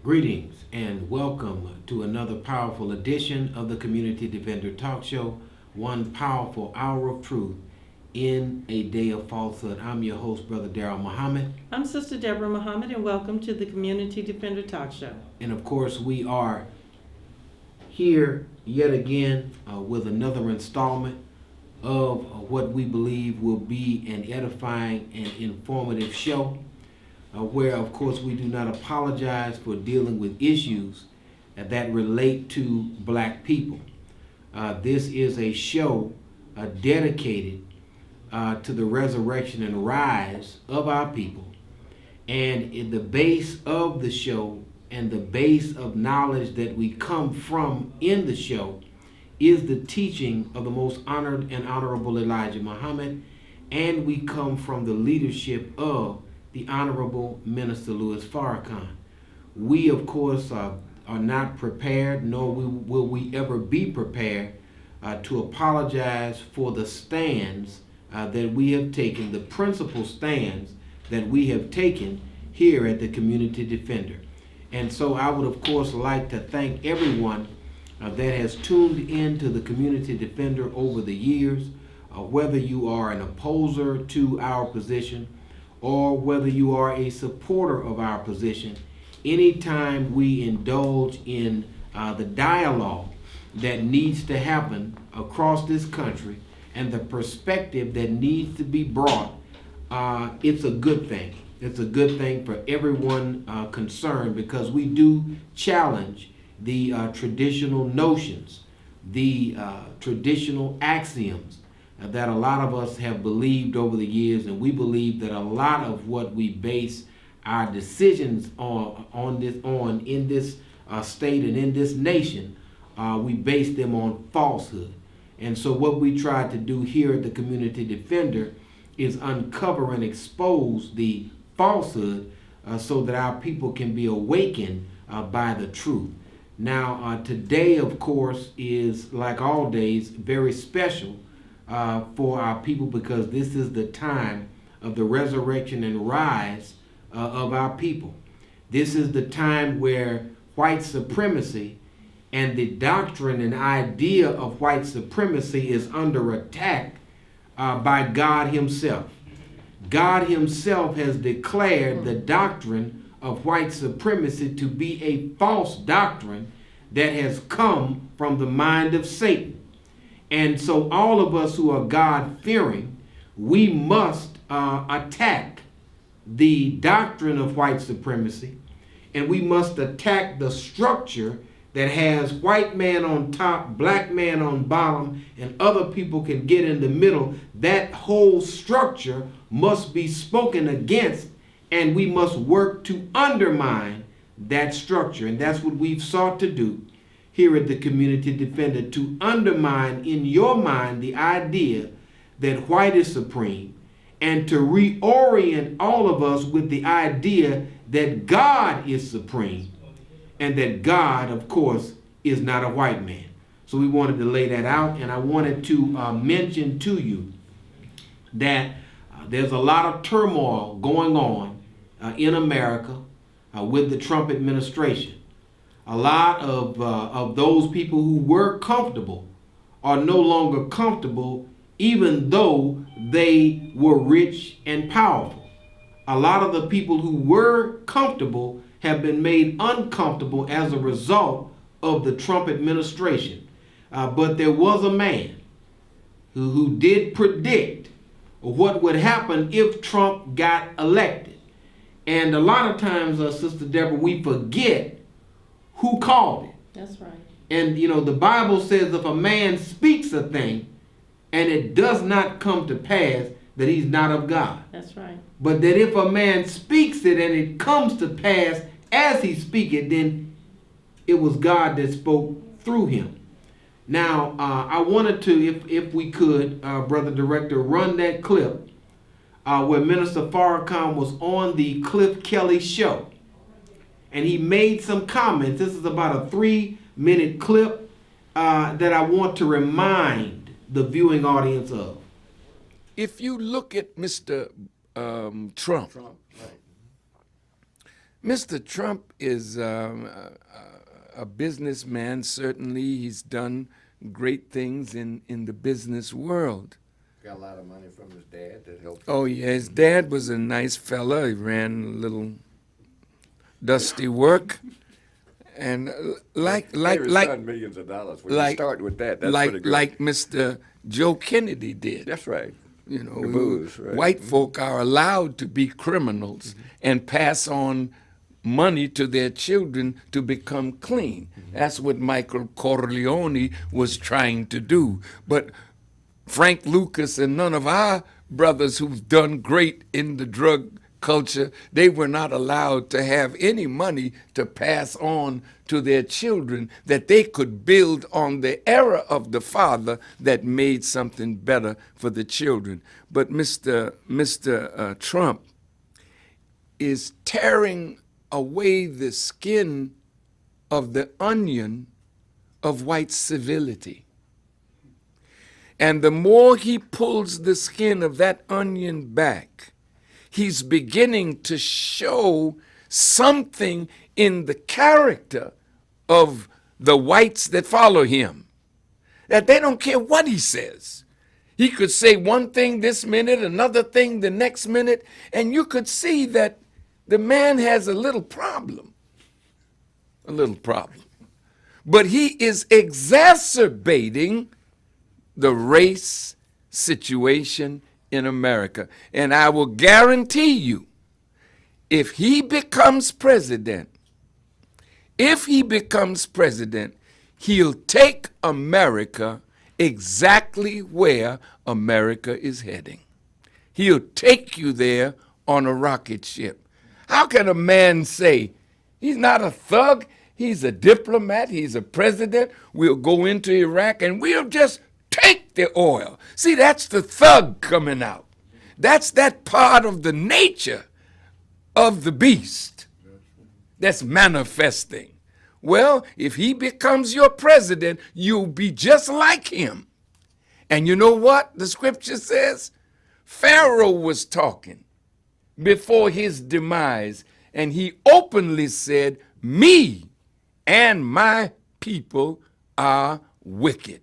Greetings and welcome to another powerful edition of the Community Defender Talk Show, one powerful hour of truth in a day of falsehood. I'm your host, Brother Darrell Muhammad. I'm Sister Deborah Muhammad, and welcome to the Community Defender Talk Show. And of course, we are here yet again with another installment of what we believe will be an edifying and informative show. Where, of course, we do not apologize for dealing with issues that relate to black people. This is a show dedicated to the resurrection and rise of our people. And in the base of the show and the base of knowledge that we come from in the show is the teaching of the most honored and honorable Elijah Muhammad. And we come from the leadership of the Honorable Minister Louis Farrakhan. We, of course, are not prepared, nor will we ever be prepared to apologize for the stands that we have taken, the principal stands that we have taken here at the Community Defender. And so I would, of course, like to thank everyone that has tuned into the Community Defender over the years, whether you are an opposer to our position, or whether you are a supporter of our position. Anytime we indulge in the dialogue that needs to happen across this country and the perspective that needs to be brought, it's a good thing. It's a good thing for everyone concerned, because we do challenge the traditional notions, the traditional axioms that a lot of us have believed over the years, and we believe that a lot of what we base our decisions on in this state and in this nation, we base them on falsehood. And so what we try to do here at the Community Defender is uncover and expose the falsehood so that our people can be awakened by the truth. Now, today, of course, is, like all days, very special for our people, because this is the time of the resurrection and rise of our people. This is the time where white supremacy and the doctrine and idea of white supremacy is under attack by God Himself. God Himself has declared the doctrine of white supremacy to be a false doctrine that has come from the mind of Satan. And so all of us who are God-fearing, we must attack the doctrine of white supremacy, and we must attack the structure that has white man on top, black man on bottom, and other people can get in the middle. That whole structure must be spoken against, and we must work to undermine that structure. And that's what we've sought to do here at the Community Defender, to undermine in your mind the idea that white is supreme, and to reorient all of us with the idea that God is supreme, and that God, of course, is not a white man. So we wanted to lay that out, and I wanted to mention to you that there's a lot of turmoil going on in America with the Trump administration. A lot of those people who were comfortable are no longer comfortable, even though they were rich and powerful. A lot of the people who were comfortable have been made uncomfortable as a result of the Trump administration. But there was a man who did predict what would happen if Trump got elected. And a lot of times, Sister Deborah, we forget who called it. That's right. And, the Bible says if a man speaks a thing and it does not come to pass, that he's not of God. That's right. But that if a man speaks it and it comes to pass as he speaks it, then it was God that spoke through him. Now, I wanted to, if we could, Brother Director, run that clip where Minister Farrakhan was on the Cliff Kelly show. And he made some comments. This is about a 3-minute clip that I want to remind the viewing audience of. If you look at Mr. Trump, Right. Mr. Trump is a businessman. Certainly, he's done great things in the business world. Got a lot of money from his dad that helped. Oh, yeah, his dad was a nice fella. He ran a little dusty work. And like millions of dollars. When you start with that, that's pretty good. Like Mr. Joe Kennedy did. That's right. You know, The booze, right. white folk are allowed to be criminals and pass on money to their children to become clean. That's what Michael Corleone was trying to do. But Frank Lucas and none of our brothers who've done great in the drug culture, they were not allowed to have any money to pass on to their children that they could build on the era of the father that made something better for the children. But Mr. Trump is tearing away the skin of the onion of white civility. And the more he pulls the skin of that onion back, he's beginning to show something in the character of the whites that follow him, that they don't care what he says. He could say one thing this minute, another thing the next minute, and you could see that the man has a little problem. But he is exacerbating the race situation in America. And I will guarantee you, if he becomes president, he'll take America exactly where America is heading. He'll take you there on a rocket ship. How can a man say, he's not a thug, he's a diplomat, he's a president, we'll go into Iraq and we'll just take the oil? See, that's the thug coming out. That's that part of the nature of the beast that's manifesting. Well, if he becomes your president, you'll be just like him. And you know what the scripture says? Pharaoh was talking before his demise, and he openly said, me and my people are wicked.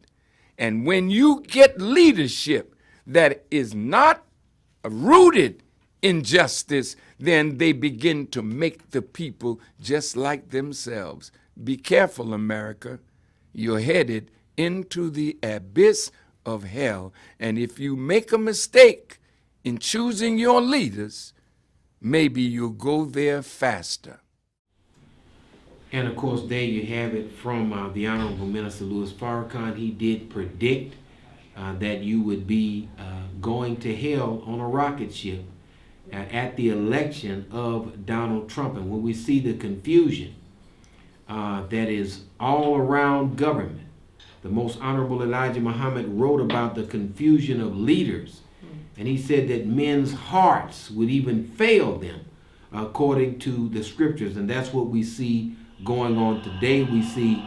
And when you get leadership that is not rooted in justice, then they begin to make the people just like themselves. Be careful, America. You're headed into the abyss of hell. And if you make a mistake in choosing your leaders, maybe you'll go there faster. And of course, there you have it from the Honorable Minister Louis Farrakhan. He did predict that you would be going to hell on a rocket ship at the election of Donald Trump. And when we see the confusion that is all around government, the Most Honorable Elijah Muhammad wrote about the confusion of leaders. And he said that men's hearts would even fail them according to the scriptures. And that's what we see going on today. We see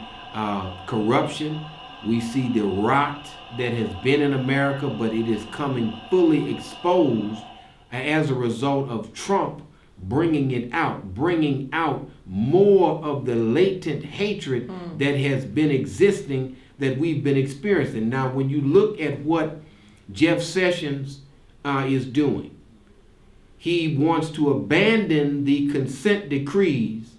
corruption. We see the rot that has been in America, but it is coming fully exposed as a result of Trump bringing out more of the latent hatred that has been existing, that we've been experiencing. Now, when you look at what Jeff Sessions is doing, he wants to abandon the consent decrees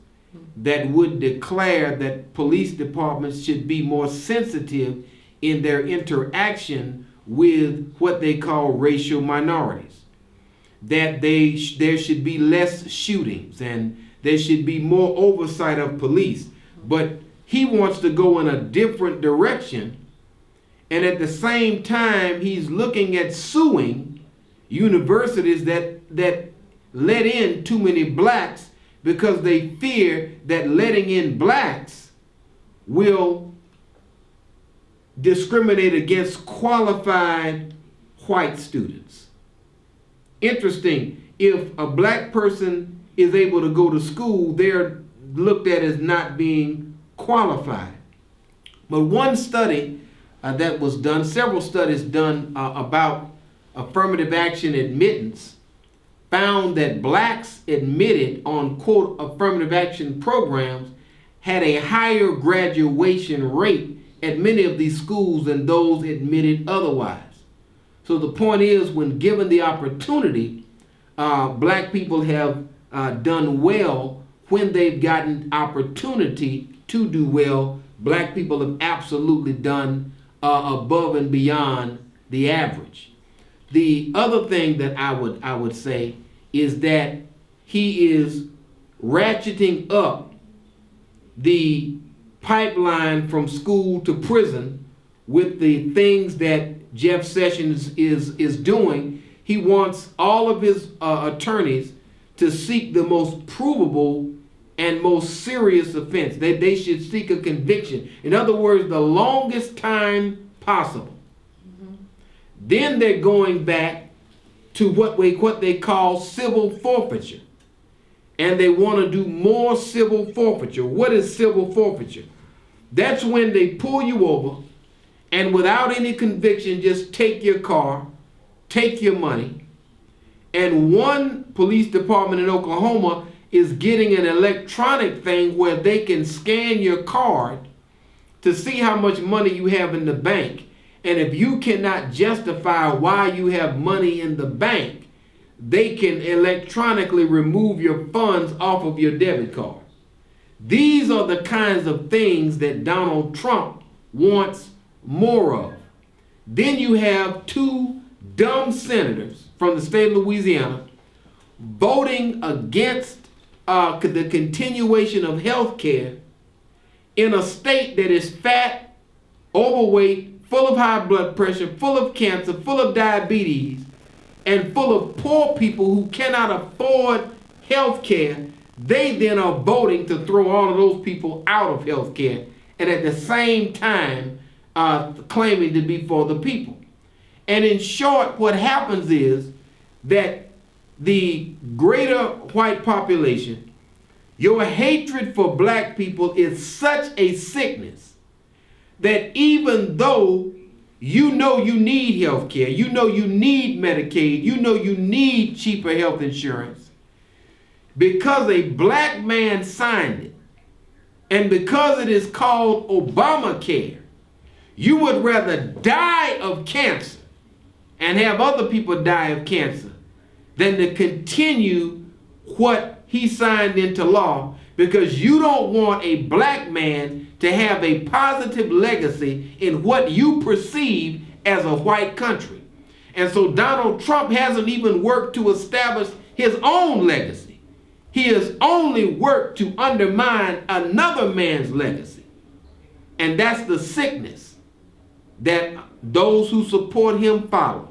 that would declare that police departments should be more sensitive in their interaction with what they call racial minorities. That there should be less shootings and there should be more oversight of police. But he wants to go in a different direction, and at the same time he's looking at suing universities that let in too many blacks because they fear that letting in blacks will discriminate against qualified white students. Interesting, if a black person is able to go to school, they're looked at as not being qualified. But one study that was done, several studies done about affirmative action admittance, found that blacks admitted on quote affirmative action programs had a higher graduation rate at many of these schools than those admitted otherwise. So the point is, when given the opportunity, black people have done well when they've gotten opportunity to do well. Black people have absolutely done above and beyond the average. The other thing that I would say is that he is ratcheting up the pipeline from school to prison with the things that Jeff Sessions is doing. He wants all of his attorneys to seek the most provable and most serious offense. They should seek a conviction. In other words, the longest time possible. Then they're going back to what they call civil forfeiture. And they want to do more civil forfeiture. What is civil forfeiture? That's when they pull you over and without any conviction just take your car, take your money. And one police department in Oklahoma is getting an electronic thing where they can scan your card to see how much money you have in the bank. And if you cannot justify why you have money in the bank, they can electronically remove your funds off of your debit card. These are the kinds of things that Donald Trump wants more of. Then you have two dumb senators from the state of Louisiana voting against the continuation of health care in a state that is fat, overweight, full of high blood pressure, full of cancer, full of diabetes, and full of poor people who cannot afford health care. They then are voting to throw all of those people out of health care and at the same time claiming to be for the people. And in short, what happens is that the greater white population, your hatred for black people is such a sickness that even though you know you need health care, you know you need Medicaid, you know you need cheaper health insurance, because a black man signed it, and because it is called Obamacare, you would rather die of cancer and have other people die of cancer than to continue what he signed into law, because you don't want a black man to have a positive legacy in what you perceive as a white country. And so Donald Trump hasn't even worked to establish his own legacy. He has only worked to undermine another man's legacy. And that's the sickness that those who support him follow.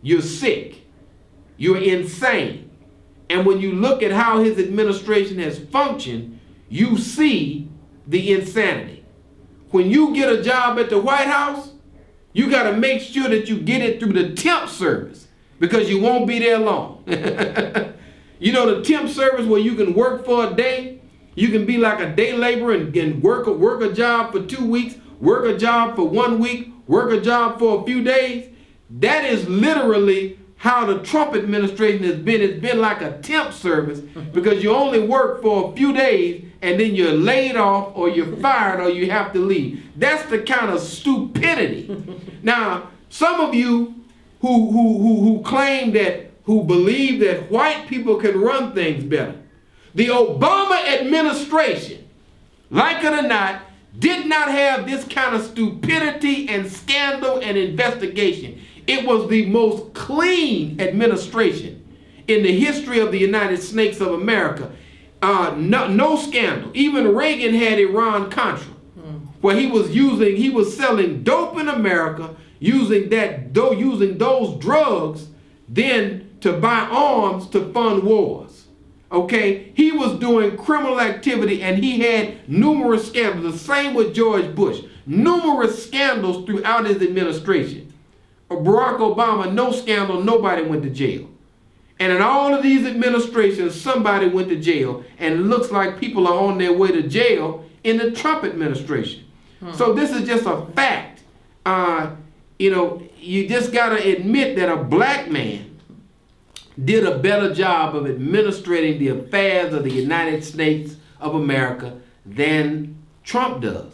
You're sick. You're insane. And when you look at how his administration has functioned, you see the insanity. When you get a job at the White House, you got to make sure that you get it through the temp service, because you won't be there long. You know, the temp service where you can work for a day, you can be like a day laborer and work a job for 2 weeks, work a job for 1 week, work a job for a few days. That is literally how the Trump administration has been. It's been like a temp service, because you only work for a few days and then you're laid off or you're fired or you have to leave. That's the kind of stupidity. Now, some of you who claim that, who believe that white people can run things better, the Obama administration, like it or not, did not have this kind of stupidity and scandal and investigation. It was the most clean administration in the history of the United States of America. No scandal. Even Reagan had Iran-Contra, where he was selling dope in America, using those drugs then to buy arms to fund wars. Okay, he was doing criminal activity, and he had numerous scandals. The same with George Bush. Numerous scandals throughout his administration. Barack Obama, no scandal, nobody went to jail. And in all of these administrations, somebody went to jail, and it looks like people are on their way to jail in the Trump administration. So this is just a fact. You just got to admit that a black man did a better job of administrating the affairs of the United States of America than Trump does.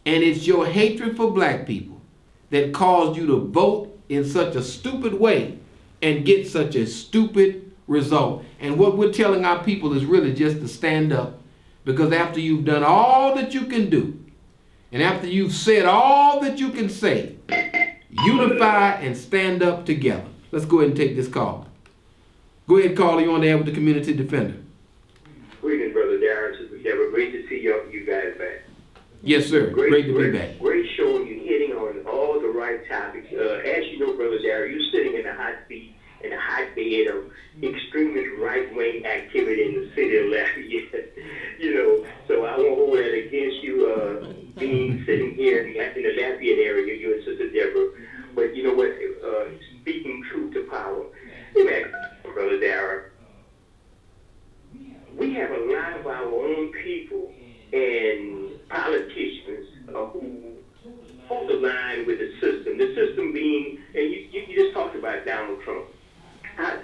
And it's your hatred for black people that caused you to vote in such a stupid way and get such a stupid result. And what we're telling our people is really just to stand up, because after you've done all that you can do, and after you've said all that you can say, unify and stand up together. Let's go ahead and take this call. Go ahead, caller. You're on the air with the Community Defender. Greetings, Brother Darren, Sister Deborah. Great to see you guys back. Yes, sir. Great to be back. Great show, and you're hitting on all the right topics. As you know, Brother Darren, you're sitting in the hot seat, in the hot bed of extremist right-wing activity in the city of Lafayette. So I won't hold that against you, being sitting here in the Lafayette area, you and Sister Deborah. But you know what? Speaking truth to power. Brother Darren, we have a lot of our own people and politicians who hold the line with the system. The system being, and you just talked about Donald Trump. How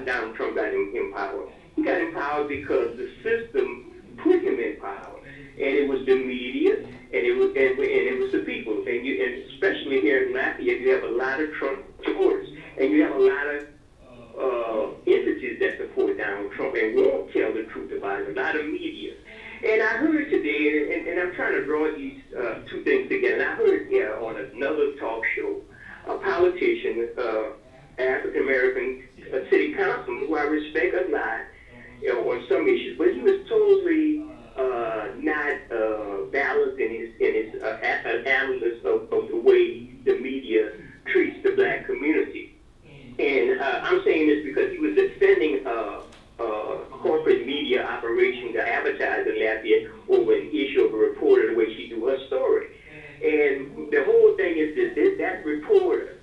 Donald Trump got in power? He got in power because the system put him in power, and it was the media, and it was the people, and especially here in Lafayette, you have a lot of Trump supporters, and you have a lot of entities that support Donald Trump and won't tell the truth about it. A lot of media. And I heard today, and I'm trying to draw these two things together. And I heard on another talk show, a politician, African American city councilman, who I respect a lot on some issues, but he was totally not balanced in his analysis of the way the media treats the black community. And I'm saying this because he was defending corporate media operation to advertise in Lafayette over an issue of a reporter, the way she do her story. And the whole thing is that reporter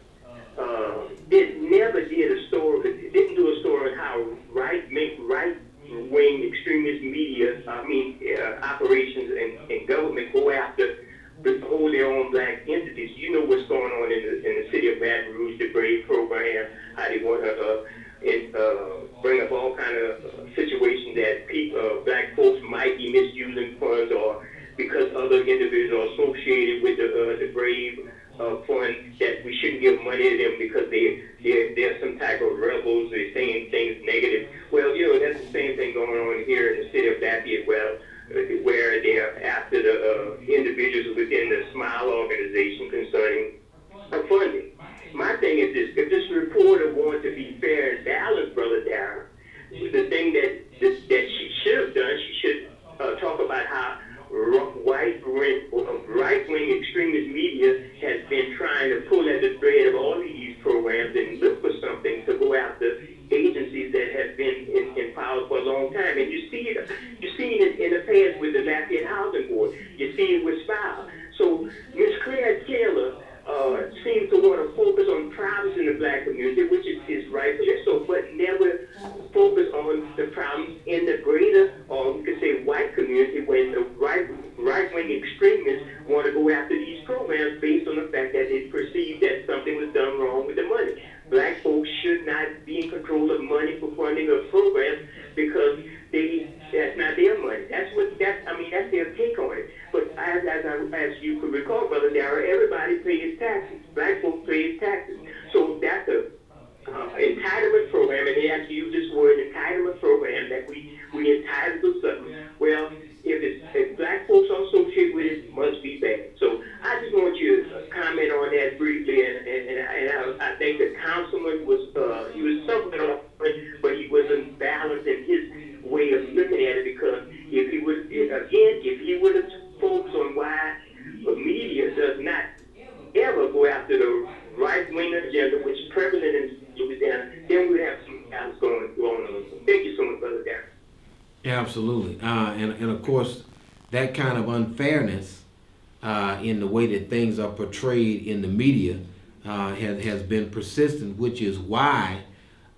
never did a story, didn't do a story on how right-wing extremist media, operations and government go after hold their own black entities. You know what's going on in the city of Baton Rouge, the BRAVE program, how they want to bring up all kind of situations that black folks might be misusing funds, or because other individuals are associated with the BRAVE fund, that we shouldn't give money to them because they're some type of rebels. They're saying things negative. Well, that's the same thing going on here in the city of Lafayette, where they're after the individuals within the SMILE organization concerning funding. My thing is this: if this reporter wanted to be fair and balanced, Brother Darren, the thing that she should have done, she should talk about how right-wing extremist media has been trying to pull at the thread of all of these programs and look for something to go after agencies that have been in power for a long time. And you see it in the past with the Lafayette Housing Board. You see it with SMILE. So Ms. Claire Taylor seems to want to focus on problems in the black community, which is right there. But never focus on the problems in the greater, or we could say white community, when the right-wing extremists want to go after these programs based on the fact that they perceive that something was done wrong with the money. Black folks should not be in control of money for funding of programs because that's not their money. That's their take on it. But as you could recall, Brother Darrell, everybody pays taxes. Black folks pay taxes. So that's a entitlement program, and they actually use this word entitlement program, that we entitled to something. Well, if black folks are associated with it, it must be bad. So I just want you to comment on that briefly, and I think the councilman was somewhat off, but he wasn't balanced in his way of looking at it, because if he would have focused on why the media does not ever go after the right-wing agenda, which is prevalent in Louisiana, then we have some else going on. Thank you so much, Brother Darren. Absolutely. And of course, that kind of unfairness in the way that things are portrayed in the media has been persistent, which is why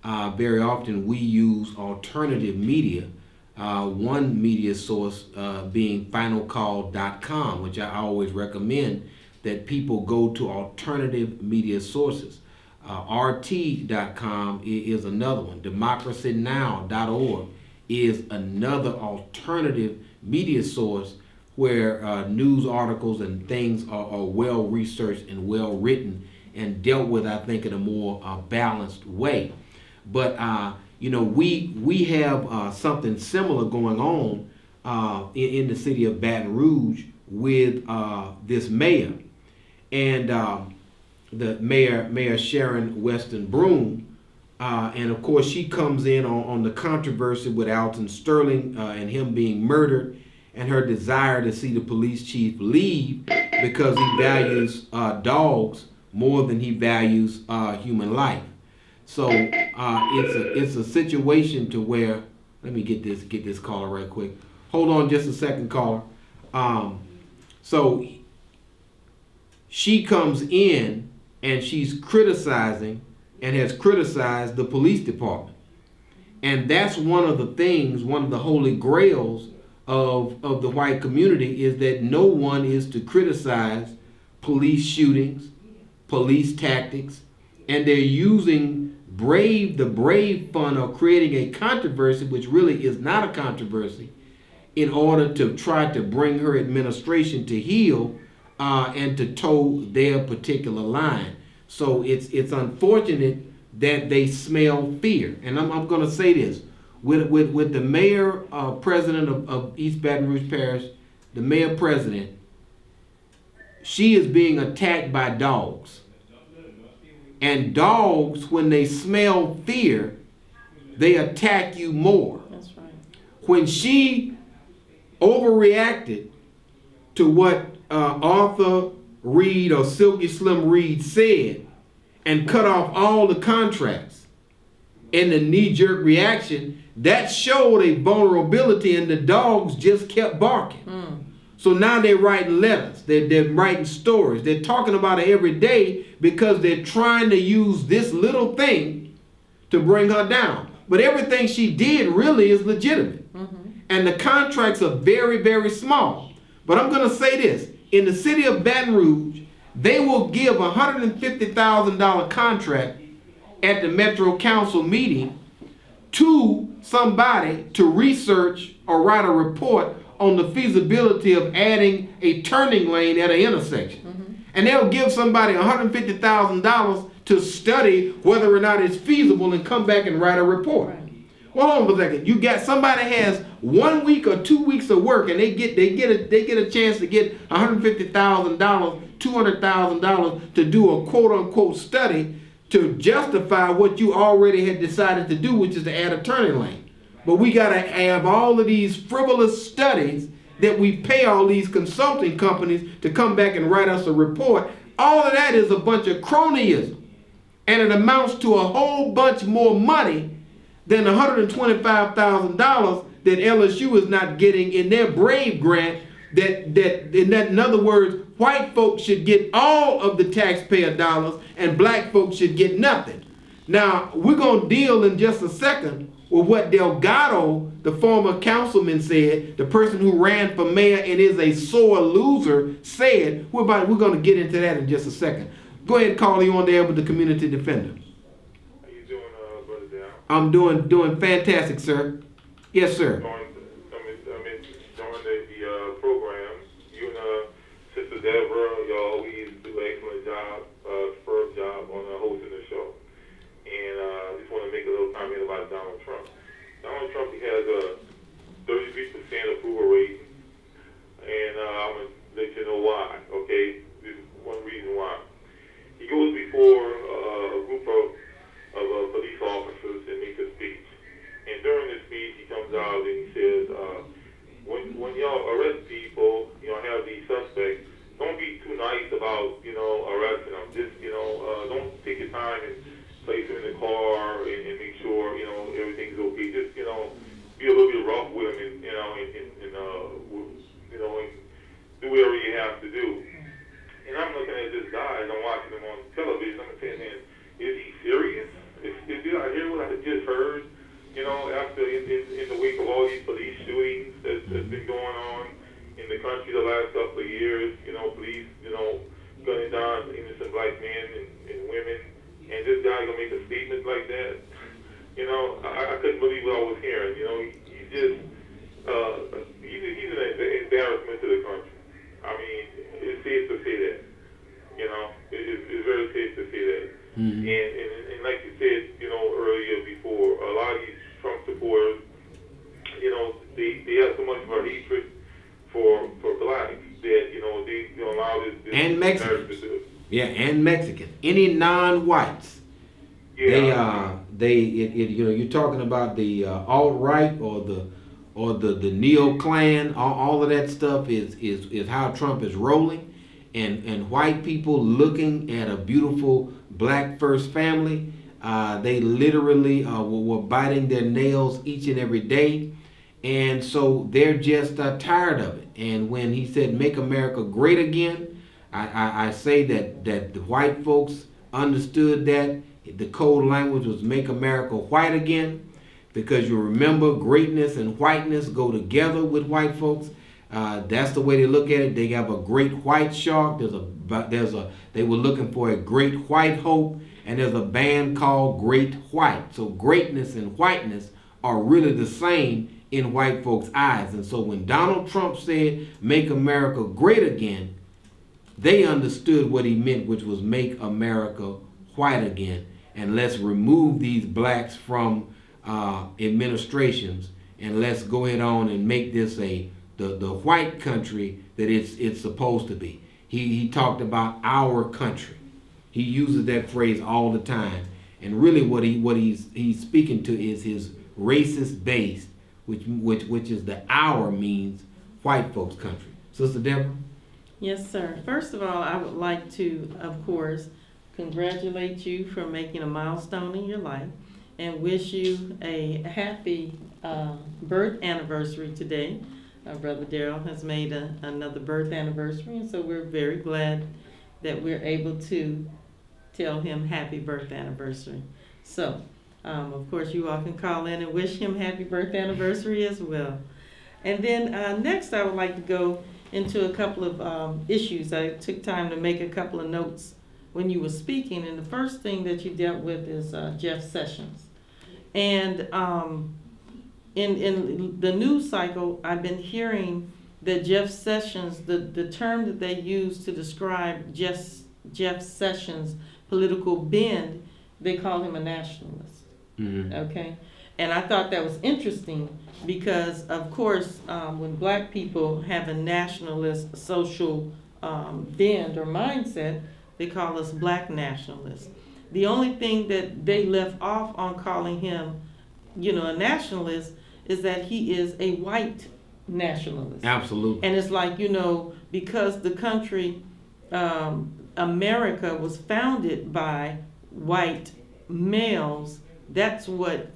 very often we use alternative media. One media source being finalcall.com, which I always recommend that people go to alternative media sources. RT.com is another one. DemocracyNow.org is another alternative media source where news articles and things are well researched and well written and dealt with, I think, in a more balanced way. But we have something similar going on in the city of Baton Rouge with this mayor, and the Mayor Sharon Weston Broome, and of course she comes in on the controversy with Alton Sterling and him being murdered, and her desire to see the police chief leave because he values dogs more than he values human life. So it's a situation to where, let me get this caller right quick. Hold on just a second, caller. So she comes in and she's criticizing and has criticized the police department. And that's one of the holy grails of the white community, is that no one is to criticize police shootings, police tactics, and they're using the brave fund of creating a controversy, which really is not a controversy, in order to try to bring her administration to heel and to toe their particular line. So it's unfortunate that they smell fear. And I'm going to say this. With the mayor, president of East Baton Rouge Parish, the mayor president, she is being attacked by dogs. And dogs, when they smell fear, they attack you more. That's right. When she overreacted to what Arthur Reed or Silky Slim Reed said and cut off all the contracts in the knee-jerk reaction, that showed a vulnerability, and the dogs just kept barking. So now they're writing letters, they're writing stories, they're talking about it every day because they're trying to use this little thing to bring her down. But everything she did really is legitimate. And the contracts are very, very small. But I'm going to say this. In the city of Baton Rouge, they will give a $150,000 contract at the Metro Council meeting to somebody to research or write a report on the feasibility of adding a turning lane at an intersection. And they'll give somebody $150,000 to study whether or not it's feasible and come back and write a report. Right. Well, hold on a second. You got somebody has 1 week or 2 weeks of work, and they get a chance to get $150,000, $200,000 to do a quote unquote study to justify what you already had decided to do, which is to add a turning lane. But we got to have all of these frivolous studies that we pay all these consulting companies to come back and write us a report. All of that is a bunch of cronyism. And it amounts to a whole bunch more money than the $125,000 that LSU is not getting in their BRAVE grant. In other words, white folks should get all of the taxpayer dollars and black folks should get nothing. Now, we're going to deal in just a second with what Delgado, the former councilman, said, the person who ran for mayor and is a sore loser, said. We're going to get into that in just a second. Go ahead, Carl, you on there with the community defender. How you doing, Brother Down? I'm doing fantastic, sir. Yes, sir. During the program, you and Sister Deborah, y'all always do an excellent job, superb job on hosting the show. And I just want to make a little comment about Donald Trump. Donald Trump, he has a 33% approval rating, and I'm going to let you know why, okay? This is one reason why. He goes before a group of police officers and makes a speech. And during the speech, he comes out and he says, when y'all arrest people, have these suspects, don't be too nice about, arresting them. Just, don't take your time and place them in the car and make sure, everything's okay. Just, be a little bit rough with them and do whatever you have to do. And I'm looking at this guy and I'm watching him on television. I'm saying, man, is he serious? Did I hear what I just heard? After in the wake of all these police shootings that's been going on in the country the last couple of years, police, gunning down innocent black men and women. And this make a statement like that, you know, I couldn't believe what I was hearing. You know, he's just, he's an embarrassment to the country. I mean, it's safe to say that. You know, it's very safe to say that. Mm-hmm. And like you said, you know, earlier before, a lot of these Trump supporters, you know, they have so much of a hatred for blacks that, you know, they allow this And Mexicans. to do. Yeah, and Mexicans. Any non-whites. Yeah. You know, you're talking about the alt-right or the neo-Klan. All of that stuff is how Trump is rolling, and white people looking at a beautiful black first family, they literally were biting their nails each and every day, and so they're just tired of it. And when he said "Make America Great Again," I say that the white folks understood that. The code language was "Make America White Again," because you remember greatness and whiteness go together with white folks. That's the way they look at it. They have a great white shark. They were looking for a great white hope, and there's a band called Great White. So greatness and whiteness are really the same in white folks' eyes. And so when Donald Trump said "Make America Great Again," they understood what he meant, which was "Make America White Again." And let's remove these blacks from administrations, and let's go ahead on and make this the white country that it's supposed to be. He talked about our country. He uses that phrase all the time, and really what he's speaking to is his racist base, which is the "our" means white folks' country. Sister Deborah. Yes, sir. First of all, I would like to, of course, congratulate you for making a milestone in your life and wish you a happy birth anniversary today. Brother Darrell has made another birth anniversary, and so we're very glad that we're able to tell him happy birth anniversary. So, of course, you all can call in and wish him happy birth anniversary as well. And then next, I would like to go into a couple of issues. I took time to make a couple of notes when you were speaking, and the first thing that you dealt with is Jeff Sessions. And in the news cycle, I've been hearing that Jeff Sessions, the term that they use to describe Jeff Sessions' political bend, they call him a nationalist. Mm-hmm. Okay? And I thought that was interesting because, of course, when black people have a nationalist social bend or mindset, they call us black nationalists. The only thing that they left off on calling him, you know, a nationalist is that he is a white nationalist. Absolutely. And it's like, you know, because the country, America was founded by white males, that's what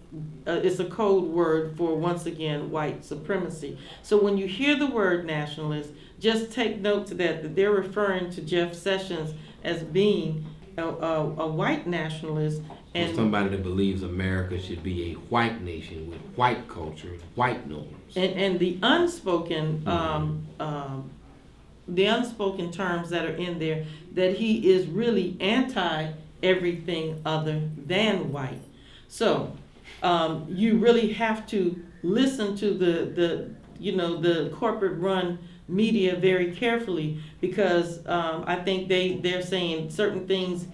it's a code word for, once again, white supremacy. So when you hear the word nationalist, just take note to that they're referring to Jeff Sessions as being a white nationalist. And somebody that believes America should be a white nation with white culture and white norms. And the unspoken terms that are in there, that he is really anti everything other than white. So you really have to listen to the corporate run media very carefully, because I think they're saying certain things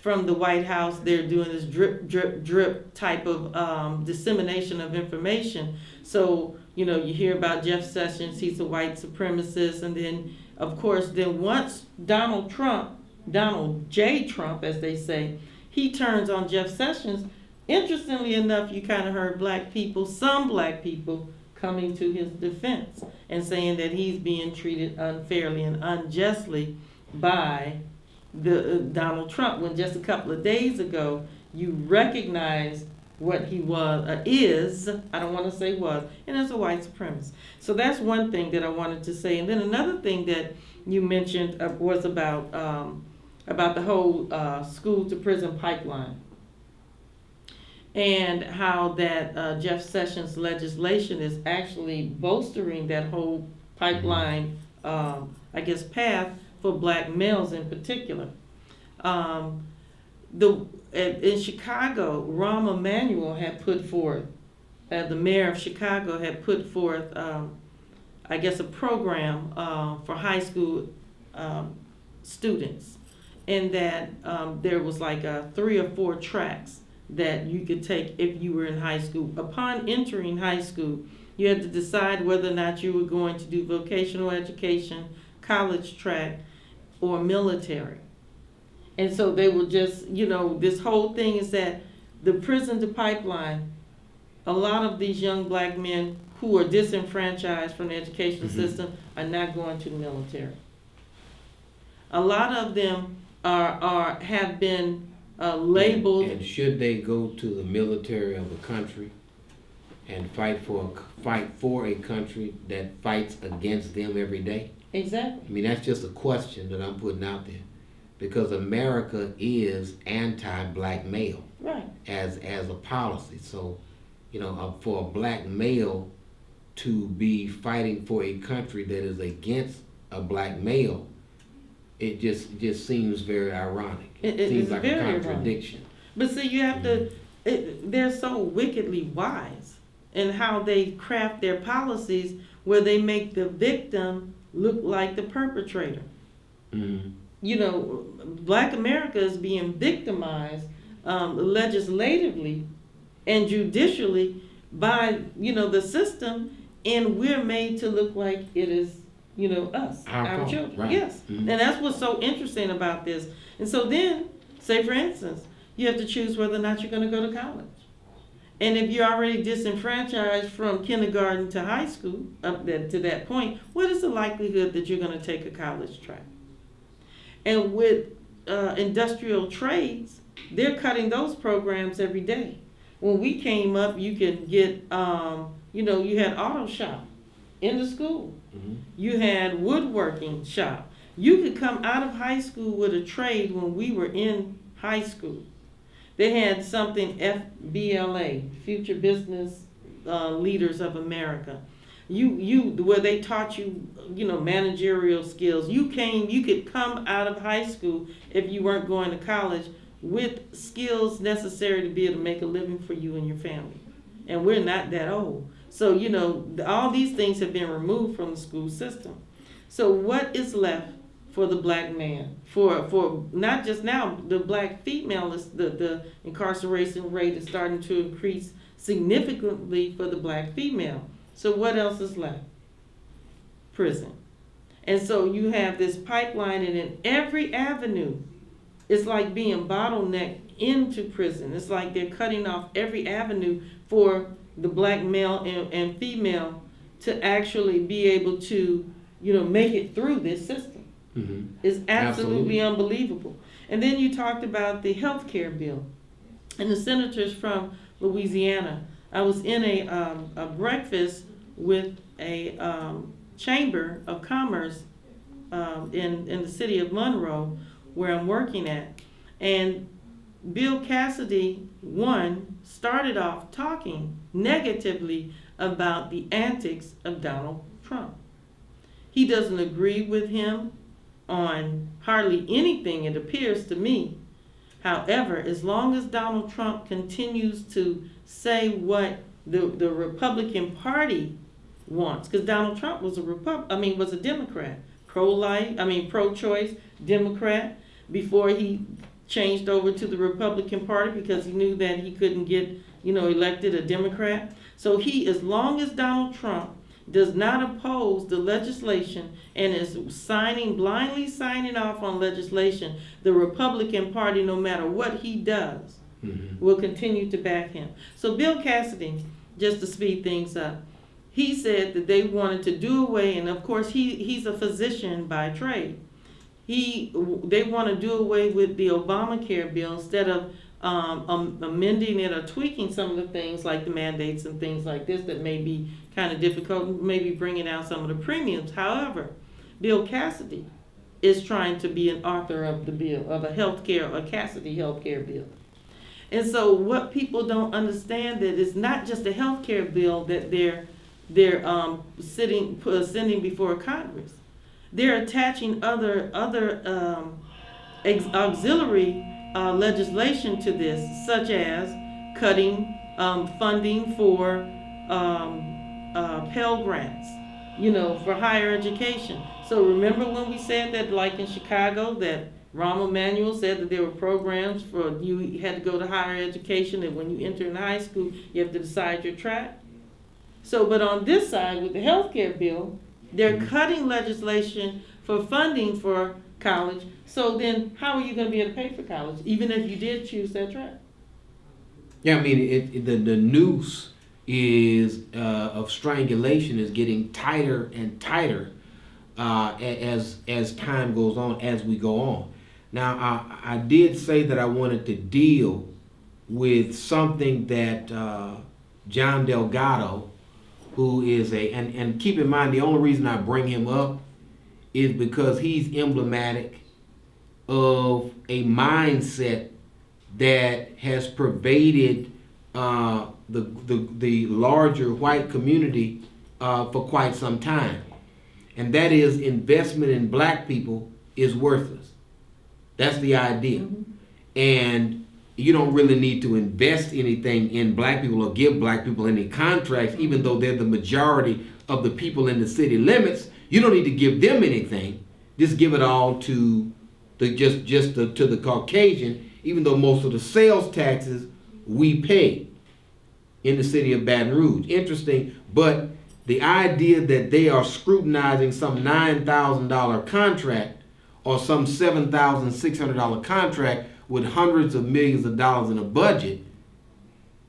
from the White House. They're doing this drip, drip, drip type of dissemination of information. So, you know, you hear about Jeff Sessions, he's a white supremacist, and then, of course, once Donald J. Trump, as they say, he turns on Jeff Sessions. Interestingly enough, you kind of heard some black people coming to his defense and saying that he's being treated unfairly and unjustly by Donald Trump, when just a couple of days ago you recognized what he is, I don't want to say was, and as a white supremacist. So that's one thing that I wanted to say. And then another thing that you mentioned was about the whole school to prison pipeline, and how that Jeff Sessions' legislation is actually bolstering that whole pipeline, path for black males in particular. in Chicago, Rahm Emanuel had put forth, the mayor of Chicago had put forth, I guess, a program for high school students, and that there was like 3 or 4 tracks that you could take if you were in high school. Upon entering high school, you had to decide whether or not you were going to do vocational education, college track, or military. And so they were just, this whole thing is that the prison to pipeline, a lot of these young black men who are disenfranchised from the educational system are not going to the military. A lot of them have been labeled. And should they go to the military of a country and fight for a country that fights against them every day? Exactly. I mean, that's just a question that I'm putting out there, because America is anti-black male, Right. as a policy. So, for a black male to be fighting for a country that is against a black male, it just seems very ironic. It seems is like very a ironic. contradiction. But see, you have to, they're so wickedly wise in how they craft their policies where they make the victim look like the perpetrator. Mm-hmm. Black America is being victimized legislatively and judicially by, the system, and we're made to look like it is, us, our fault, children. right. Yes. Mhm. And that's what's so interesting about this. And so then, say for instance, you have to choose whether or not you're going to go to college. And if you're already disenfranchised from kindergarten to high school, to that point, what is the likelihood that you're going to take a college track? And with industrial trades, they're cutting those programs every day. When we came up, you could get, you had auto shop in the school. Mm-hmm. You had woodworking shop. You could come out of high school with a trade when we were in high school. They had something, FBLA, Future Business Leaders of America. Where they taught you, managerial skills. You could come out of high school if you weren't going to college with skills necessary to be able to make a living for you and your family. And we're not that old. So, all these things have been removed from the school system. So what is left for the black man? For not just now, the black female, is the incarceration rate is starting to increase significantly for the black female. So what else is left? Prison. And so you have this pipeline, and in every avenue, it's like being bottlenecked into prison. It's like they're cutting off every avenue for the black male and female to actually be able to, make it through this system. Mm-hmm. It's Absolutely. absolutely unbelievable. And then you talked about the health care bill and the senators from Louisiana. I was in a breakfast with a chamber of commerce in the city of Monroe, where I'm working at. And Bill Cassidy, started off talking negatively about the antics of Donald Trump. He doesn't agree with him on hardly anything, it appears to me. However, as long as Donald Trump continues to say what the Republican Party wants, because Donald Trump was was a Democrat, pro-choice Democrat, before he changed over to the Republican Party because he knew that he couldn't get, elected a Democrat. So as long as Donald Trump does not oppose the legislation and is blindly signing off on legislation, the Republican Party, no matter what he does, will continue to back him. So Bill Cassidy, just to speed things up, he said that they wanted to do away, and of course he's a physician by trade. They want to do away with the Obamacare bill instead of amending it or tweaking some of the things like the mandates and things like this that may be kind of difficult, maybe bringing down some of the premiums. However, Bill Cassidy is trying to be an author of the bill, of a Cassidy healthcare bill. And so what people don't understand, that it's not just a healthcare bill that they're sending before Congress. They're attaching other auxiliary legislation to this, such as cutting funding for Pell Grants, for higher education. So remember when we said that, like in Chicago, that Rahm Emanuel said that there were programs for you had to go to higher education, and when you enter in high school, you have to decide your track. So, but on this side, with the healthcare bill, they're cutting legislation for funding for college. So then, how are you going to be able to pay for college, even if you did choose that track? Yeah, I mean, the noose is of strangulation is getting tighter and tighter as time goes on, as we go on. Now, I did say that I wanted to deal with something that John Delgado, who is and keep in mind, the only reason I bring him up is because he's emblematic of a mindset that has pervaded the larger white community for quite some time. And that is, investment in black people is worthless. That's the idea. Mm-hmm. And you don't really need to invest anything in black people or give black people any contracts, even though they're the majority of the people in the city limits. You don't need to give them anything. Just give it all to the Caucasian, even though most of the sales taxes we pay in the city of Baton Rouge. Interesting, but the idea that they are scrutinizing some $9,000 contract or some $7,600 contract with hundreds of millions of dollars in a budget,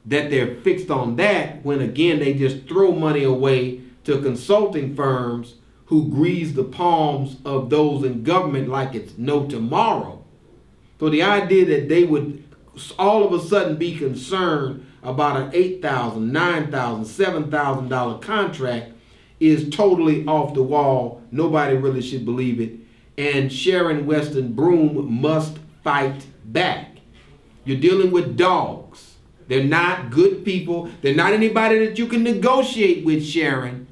that they're fixed on that, when again they just throw money away to consulting firms who grease the palms of those in government like it's no tomorrow. So the idea that they would all of a sudden be concerned about an $8,000, $9,000, $7,000 contract is totally off the wall. Nobody really should believe it. And Sharon Weston Broome must fight back. You're dealing with dogs. They're not good people. They're not anybody that you can negotiate with, Sharon.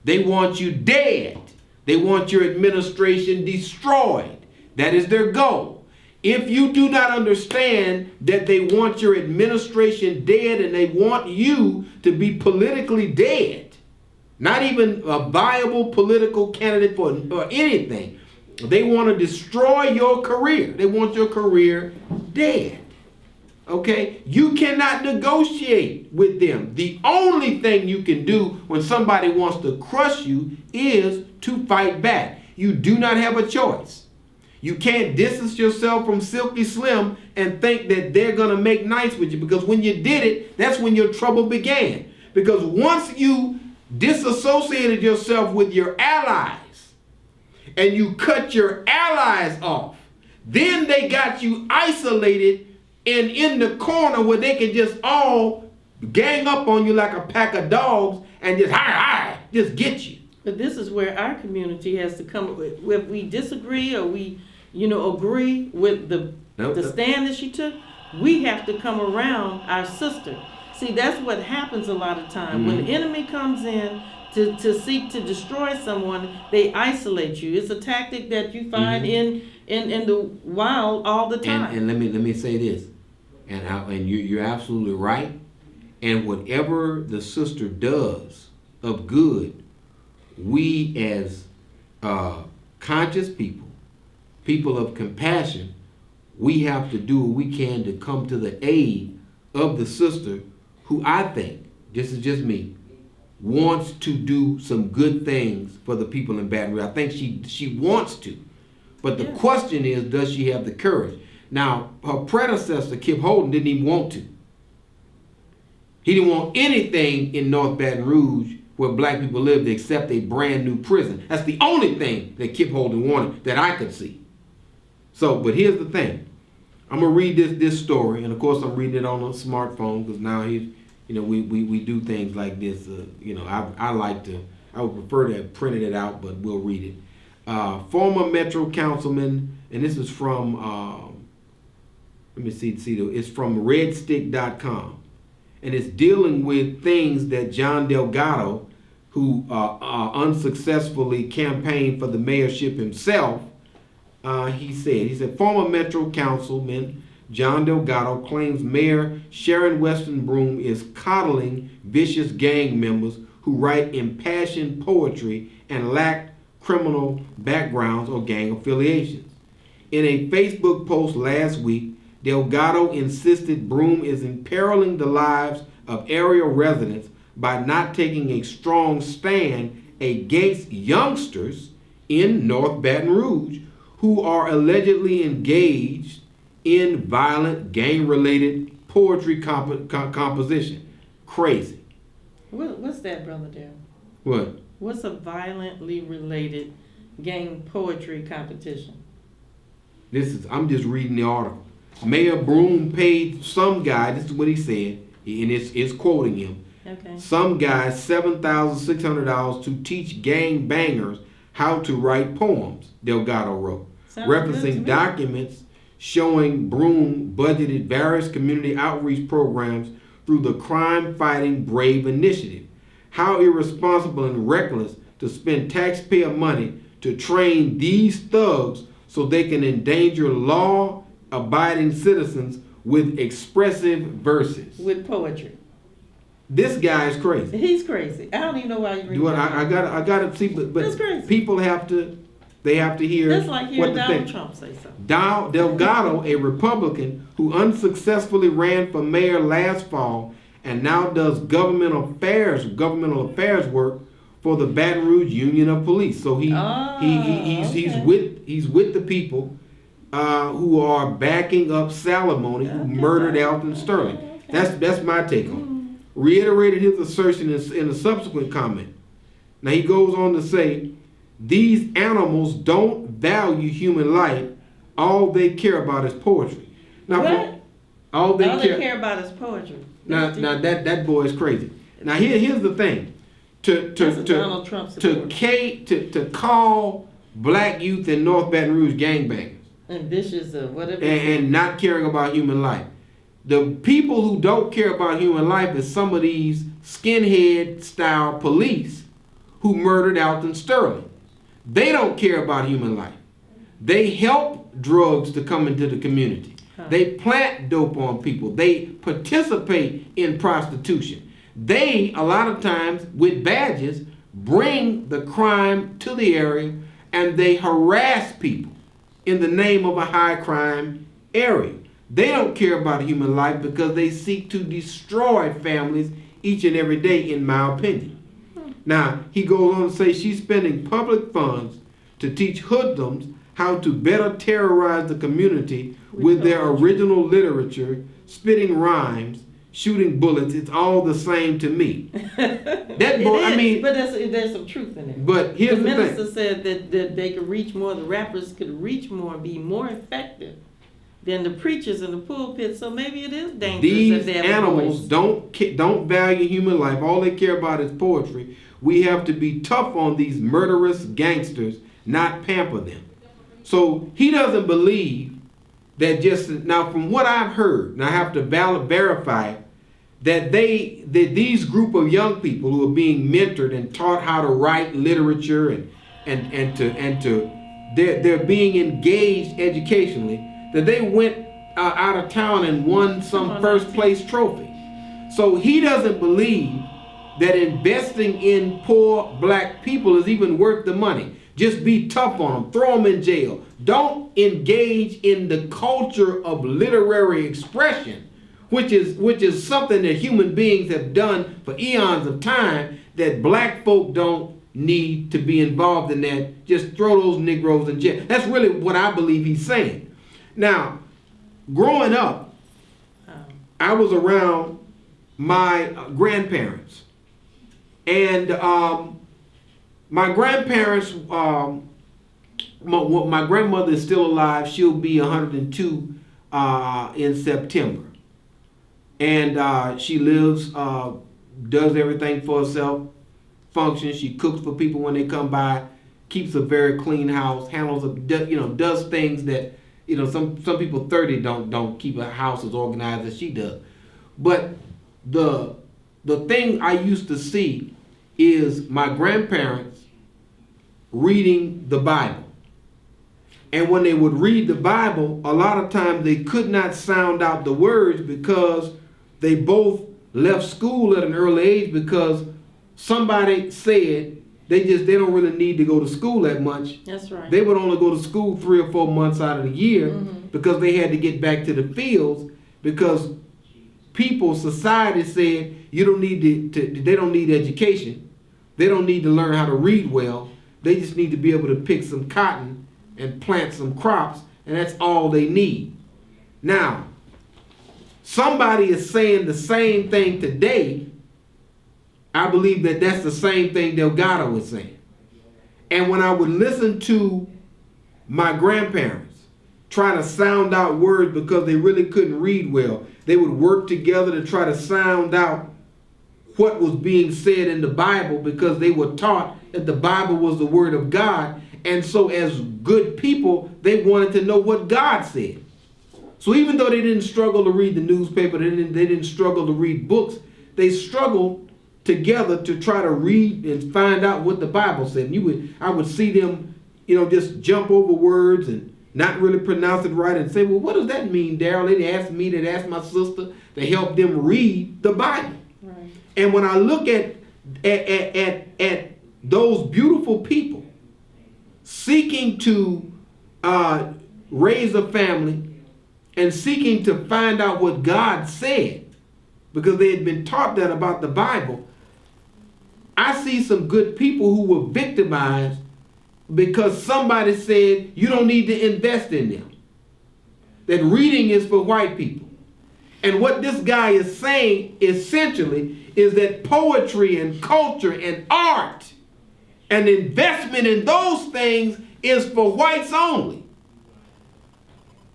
They want you dead. They want your administration destroyed. That is their goal. If you do not understand that they want your administration dead and they want you to be politically dead, not even a viable political candidate for anything, they want to destroy your career. They want your career dead. Okay? You cannot negotiate with them. The only thing you can do when somebody wants to crush you is to fight back. You do not have a choice. You can't distance yourself from Silky Slim and think that they're going to make nice with you, because when you did it, that's when your trouble began. Because once you disassociated yourself with your allies and you cut your allies off, then they got you isolated and in the corner where they can just all gang up on you like a pack of dogs and just get you. But this is where our community has to come with. If we disagree or we, agree with the stand that she took, we have to come around our sister. See, that's what happens a lot of time. Mm-hmm. When the enemy comes in to seek to destroy someone, they isolate you. It's a tactic that you find mm-hmm. in the wild all the time. And let me say this, and you're absolutely right. And whatever the sister does of good, we as conscious people of compassion, we have to do what we can to come to the aid of the sister who I think, this is just me, wants to do some good things for the people in Baton Rouge. I think she wants to. But the question is, does she have the courage? Now, her predecessor, Kip Holden, didn't even want to. He didn't want anything in North Baton Rouge where black people lived except a brand new prison. That's the only thing that Kip Holden wanted that I could see. So, but here's the thing. I'm gonna read this story, and of course I'm reading it on a smartphone because now we do things like this. I would prefer to have printed it out, but we'll read it. Former Metro Councilman, and this is from it's from redstick.com. And it's dealing with things that John Delgado, who unsuccessfully campaigned for the mayorship himself, he said, former Metro Councilman John Delgado, claims Mayor Sharon Weston Broome is coddling vicious gang members who write impassioned poetry and lack criminal backgrounds or gang affiliations. In a Facebook post last week, Delgado insisted Broome is imperiling the lives of area residents by not taking a strong stand against youngsters in North Baton Rouge who are allegedly engaged in violent gang-related poetry composition. Crazy. What's that, Brother Darrell? What? What's a violently related gang poetry competition? I'm just reading the article. Mayor Broome paid some guy, this is what he said, and it's quoting him, Okay. some guy $7,600 to teach gang bangers how to write poems, Delgado wrote, Sounds good to referencing me. documents showing Broome budgeted various community outreach programs through the Crime Fighting Brave initiative. How irresponsible and reckless to spend taxpayer money to train these thugs so they can endanger law-abiding citizens with expressive verses. With poetry. This guy is crazy. He's crazy. I don't even know why you read that. I gotta see, but That's crazy. people have to hear That's like what hearing to Donald think. Trump say something. Delgado, a Republican who unsuccessfully ran for mayor last fall and now does governmental affairs work for the Baton Rouge Union of Police. So he's okay. with the people who are backing up Salamone, who murdered Alton Sterling. Okay. That's my take on it. Reiterated his assertion in a subsequent comment. Now he goes on to say, these animals don't value human life. All they care about is poetry. Now, What? all they All they care. care about is poetry. Now that boy is crazy. Now here's the thing. That's a Donald Trump supporter. To call black youth in North Baton Rouge gangbangers And vicious or whatever. and not caring about human life. The people who don't care about human life is some of these skinhead style police who murdered Alton Sterling. They don't care about human life. They help drugs to come into the community. They plant dope on people. They participate in prostitution. They, a lot of times, with badges, bring the crime to the area and they harass people in the name of a high crime area. They don't care about human life because they seek to destroy families each and every day, in my opinion. Now, he goes on to say she's spending public funds to teach hoodlums how to better terrorize the community with their original literature, spitting rhymes, shooting bullets. It's all the same to me. That boy, It is, I mean, but there's some truth in it. but here's The the minister thing. said that they could reach more, the rappers could reach more and be more effective than the preachers in the pulpit. So maybe it is dangerous These if they have a animals voice. don't value human life. All they care about is poetry. We have to be tough on these murderous gangsters, not pamper them. So he doesn't believe that just now, from what I've heard, and I have to verify it, that these group of young people who are being mentored and taught how to write literature they're being engaged educationally, that they went out of town and won some first place trophy. So he doesn't believe that investing in poor black people is even worth the money. Just be tough on them, throw them in jail. Don't engage in the culture of literary expression, which is something that human beings have done for eons of time, that black folk don't need to be involved in that. Just throw those Negroes in jail. That's really what I believe he's saying. Now, growing up, I was around my grandparents. And my grandparents, my grandmother is still alive. She'll be 102 in September. And she lives, does everything for herself, functions. She cooks for people when they come by, keeps a very clean house, handles, does things that, some people 30 don't keep a house as organized as she does. But the thing I used to see is my grandparents reading the Bible. And when they would read the Bible, a lot of times they could not sound out the words because they both left school at an early age because somebody said they don't really need to go to school that much. That's right. They would only go to school 3 or 4 months out of the year because they had to get back to the fields because society said you don't need they don't need education. They don't need to learn how to read well. They just need to be able to pick some cotton and plant some crops, and that's all they need. Now, somebody is saying the same thing today. I believe that that's the same thing Delgado was saying. And when I would listen to my grandparents try to sound out words because they really couldn't read well, they would work together to try to sound out what was being said in the Bible because they were taught that the Bible was the Word of God. And so as good people, they wanted to know what God said. So even though they didn't struggle to read the newspaper, they didn't struggle to read books, they struggled together to try to read and find out what the Bible said. And I would see them, just jump over words and not really pronounce it right and say, well, what does that mean, Daryl? They'd ask me, they'd ask my sister to help them read the Bible. Right. And when I look at those beautiful people seeking to raise a family and seeking to find out what God said, because they had been taught that about the Bible, I see some good people who were victimized because somebody said you don't need to invest in them. That reading is for white people. And what this guy is saying essentially is that poetry and culture and art and investment in those things is for whites only.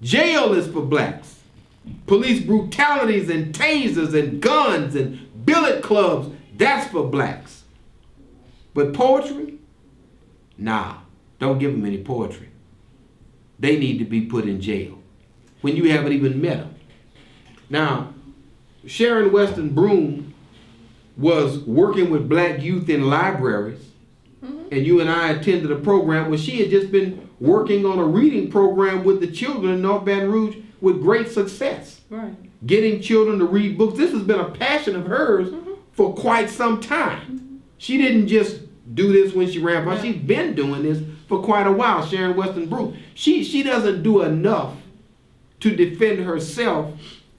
Jail is for blacks. Police brutalities and tasers and guns and billet clubs, that's for blacks. But poetry? Nah, don't give them any poetry. They need to be put in jail when you haven't even met them. Now, Sharon Weston Broome was working with black youth in libraries, and you and I attended a program where she had just been working on a reading program with the children in North Baton Rouge with great success. Right. Getting children to read books. This has been a passion of hers for quite some time. She didn't just do this when she ran for. She's been doing this for quite a while, Sharon Weston Broome. She doesn't do enough to defend herself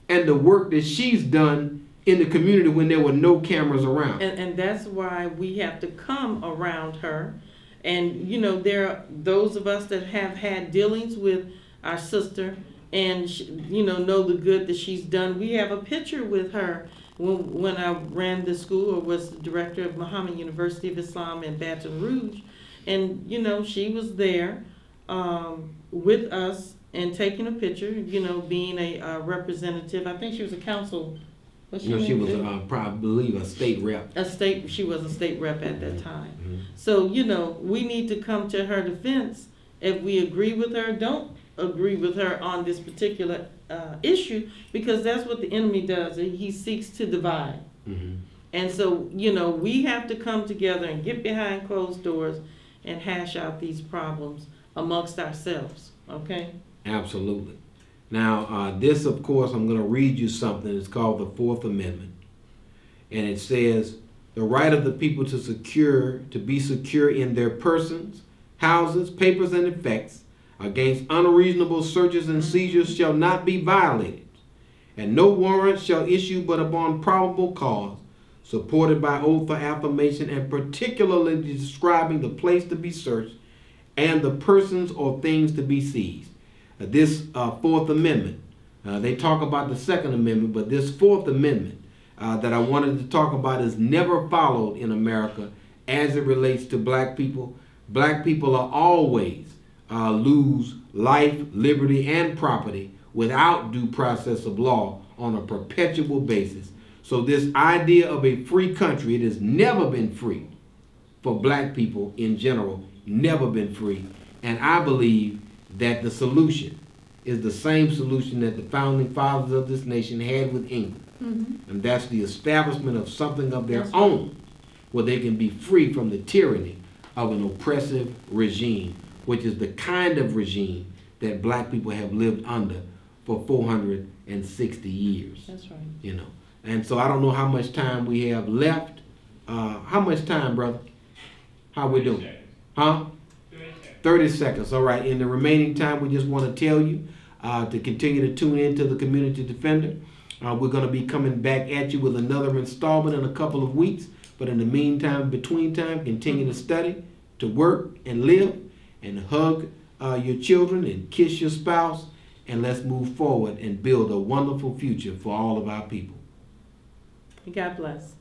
and the work that she's done in the community when there were no cameras around. And that's why we have to come around her. And, there are those of us that have had dealings with our sister and, know the good that she's done. We have a picture with her when I ran the school or was the director of Muhammad University of Islam in Baton Rouge. And, she was there with us and taking a picture, being a representative. I think she was a council. She was probably a state rep. She was a state rep at that time. So, we need to come to her defense if we agree with her, don't agree with her on this particular issue, because that's what the enemy does. He seeks to divide. And so, we have to come together and get behind closed doors and hash out these problems amongst ourselves, okay? Absolutely. Now, this, of course, I'm going to read you something. It's called the Fourth Amendment. And it says, the right of the people to be secure in their persons, houses, papers, and effects against unreasonable searches and seizures shall not be violated. And no warrant shall issue but upon probable cause, supported by oath or affirmation, and particularly describing the place to be searched and the persons or things to be seized. This Fourth Amendment, they talk about the Second Amendment, but this Fourth Amendment that I wanted to talk about is never followed in America as it relates to black people. Black people are always lose life, liberty, and property without due process of law on a perpetual basis. So this idea of a free country, it has never been free for black people in general, never been free. And I believe that the solution is the same solution that the founding fathers of this nation had with England. And that's the establishment of something of their own where they can be free from the tyranny of an oppressive regime, which is the kind of regime that black people have lived under for 460 years. That's right. You know. And so I don't know how much time we have left. How much time, brother? How we doing? Huh? 30 seconds. All right. In the remaining time, we just want to tell you to continue to tune into the Community Defender. We're going to be coming back at you with another installment in a couple of weeks. But in the meantime, between time, continue to study, to work and live, and hug your children and kiss your spouse. And let's move forward and build a wonderful future for all of our people. God bless.